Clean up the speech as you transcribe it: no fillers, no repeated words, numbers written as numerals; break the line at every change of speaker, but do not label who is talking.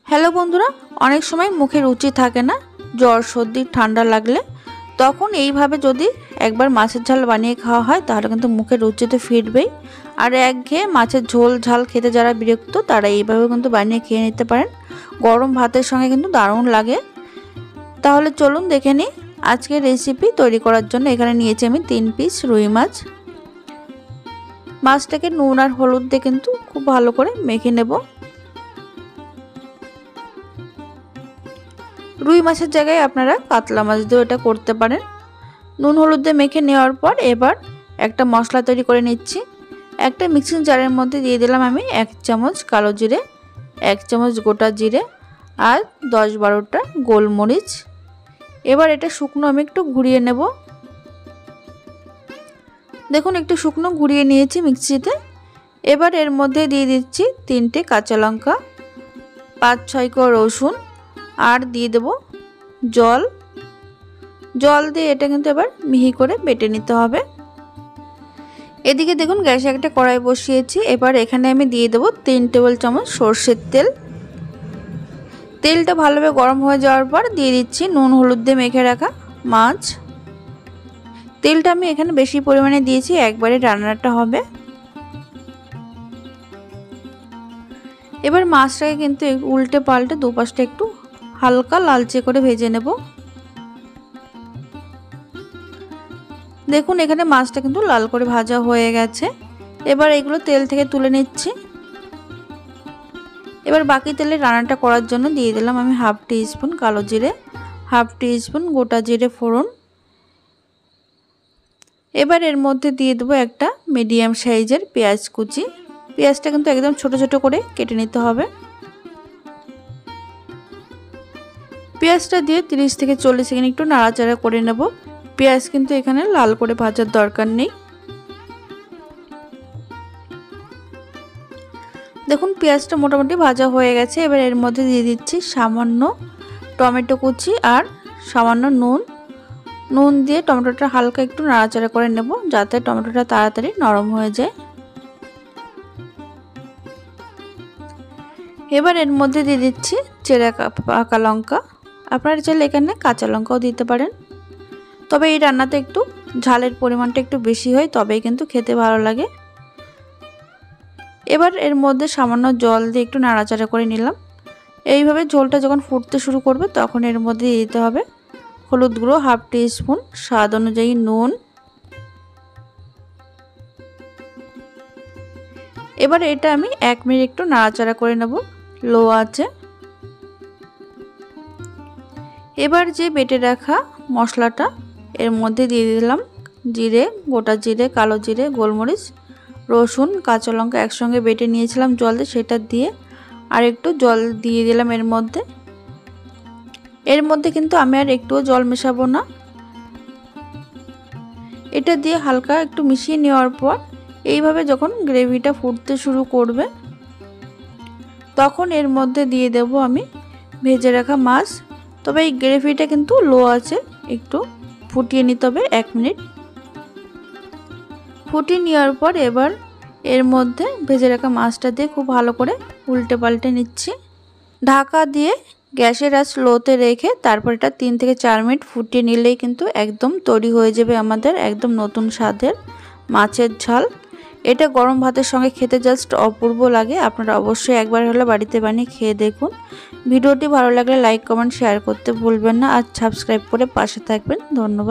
Hello বন্ধুরা, অনেক সময় মুখে রুচি থাকে না, জ্বর সর্দি ঠান্ডা লাগলে তখন এইভাবে যদি একবার মাছের ঝাল বানিয়ে খাওয়া হয় তাহলে কিন্তু মুখে রুচি তো ফিরবেই। আর একঘেয়ে মাছের ঝোল ঝাল খেতে যারা বিরক্ত তারা এইভাবে কিন্তু বানিয়ে খেয়ে নিতে পারেন। গরম ভাতের সঙ্গে কিন্তু দারুণ লাগে। তাহলে চলুন দেখে নিই আজকের রেসিপি তৈরি করার জন্য। এখানে নিয়েছি আমি 3 পিস রুই মাছ। মাছটাকে নুন আর হলুদ দিয়ে কিন্তু খুব ভালো করে মেখে নেব। রুই মাছের জায়গায় আপনারা কাতলা মাছ দিয়েও এটা করতে পারেন। নুন হলুদ দিয়ে মেখে নেওয়ার পর এবার একটা মশলা তৈরি করে নিচ্ছি। একটা মিক্সিং জারের মধ্যে দিয়ে দিলাম আমি 1 চামচ কালো জিরে, 1 চামচ গোটা জিরে আর 10-12টা গোলমরিচ। এবার এটা শুকনো আমি একটু ঘুরিয়ে নেব। দেখুন একটু শুকনো ঘুরিয়ে নিয়েছি মিক্সিতে। এবার এর মধ্যে দিয়ে দিচ্ছি 3টে কাঁচা লঙ্কা, 5-6 কোয়া রসুন আর দিয়ে দেব জল দিয়ে এটা কিন্তু এবার মিহি করে বেটে নিতে হবে। এদিকে দেখুন গ্যাসে একটা কড়াই বসিয়েছি। এবার এখানে আমি দিয়ে দেব 3 টেবিল চামচ সরষের তেল। তেলটা ভালোভাবে গরম হয়ে যাওয়ার পর দিয়ে দিচ্ছি নুন হলুদ দিয়ে মেখে রাখা মাছ। তেলটা আমি এখানে বেশি পরিমাণে দিয়েছি, একবারে রান্নাটা হবে। এবার মাছটাকে কিন্তু উল্টে পাল্টে দুপাশটা একটু হালকা লালচে করে ভেজে নেব। দেখুন এখানে মাছটা কিন্তু লাল করে ভাজা হয়ে গেছে। এবার এগুলো তেল থেকে তুলে নিচ্ছি। এবার বাকি তেলে রান্নাটা করার জন্য দিয়ে দিলাম আমি 1/2 টিস্পুন কালো জিরে, 1/2 টিস্পুন গোটা জিরে ফোড়ন। এবার এর মধ্যে দিয়ে দেবো একটা মিডিয়াম সাইজের পেঁয়াজ কুচি। পেঁয়াজটা কিন্তু একদম ছোট ছোট করে কেটে নিতে হবে। পেঁয়াজটা দিয়ে 30 থেকে 40 সেকেন্ড একটু নাড়াচাড়া করে নেব। পেঁয়াজ কিন্তু এখানে লাল করে ভাজার দরকার নেই। দেখুন পেঁয়াজটা মোটামুটি ভাজা হয়ে গেছে। এবার এর মধ্যে দিয়ে দিচ্ছি সামান্য টমেটো কুচি আর সামান্য নুন দিয়ে টমেটোটা হালকা একটু নাড়াচাড়া করে নেব যাতে টমেটোটা তাড়াতাড়ি নরম হয়ে যায়। এবার এর মধ্যে দিয়ে দিচ্ছি চেরা পাকা লঙ্কা। আপনারা চাইলে এখানে কাঁচা লঙ্কাও দিতে পারেন, তবে এই রান্নাতে একটু ঝালের পরিমাণটা একটু বেশি হয়, তবেই কিন্তু খেতে ভালো লাগে। এবার এর মধ্যে সামান্য জল দিয়ে একটু নাড়াচাড়া করে নিলাম। এইভাবে ঝোলটা যখন ফুটতে শুরু করবে তখন এর মধ্যে দিয়ে দিতে হবে হলুদ গুঁড়ো 1/2 টিস্পুন, স্বাদ অনুযায়ী নুন। এবার এটা আমি 1 মিনিট একটু নাড়াচাড়া করে নেব লো আঁচে। এবার যে বেটে রাখা মশলাটা এর মধ্যে দিয়ে দিলাম জিরে, গোটা জিরে, কালো জিরে, গোলমরিচ, রসুন, কাঁচা লঙ্কা একসঙ্গে বেটে নিয়েছিলাম জল দিয়ে, সেটা দিয়ে আর একটু জল দিয়ে দিলাম এর মধ্যে। এর মধ্যে কিন্তু আমি আর একটুও জল মেশাবো না। এটা দিয়ে হালকা একটু মিশিয়ে নেওয়ার পর এইভাবে যখন গ্রেভিটা ফুটতে শুরু করবে তখন এর মধ্যে দিয়ে দেব আমি ভেজে রাখা মাছ। তবে এই গ্রেভিটা কিন্তু লো আছে, একটু ফুটিয়ে নিতে হবে 1 মিনিট। ফুটিয়ে নেওয়ার পর এবার এর মধ্যে ভেজে রাখা মাছটা দিয়ে খুব ভালো করে উল্টে পাল্টে নিচ্ছি। ঢাকা দিয়ে গ্যাসের আঁচ লোতে রেখে তারপর এটা 3 থেকে 4 মিনিট ফুটিয়ে নিলেই কিন্তু একদম তৈরি হয়ে যাবে আমাদের একদম নতুন স্বাদের মাছের ঝাল। এটা গরম ভাতের সঙ্গে খেতে জাস্ট অপূর্ব লাগে। আপনারা অবশ্যই একবার হলে বাড়িতে বানিয়ে খেয়ে দেখুন। ভিডিওটি ভালো লাগলে লাইক কমেন্ট শেয়ার করতে ভুলবেন না আর সাবস্ক্রাইব করে পাশে থাকবেন। ধন্যবাদ।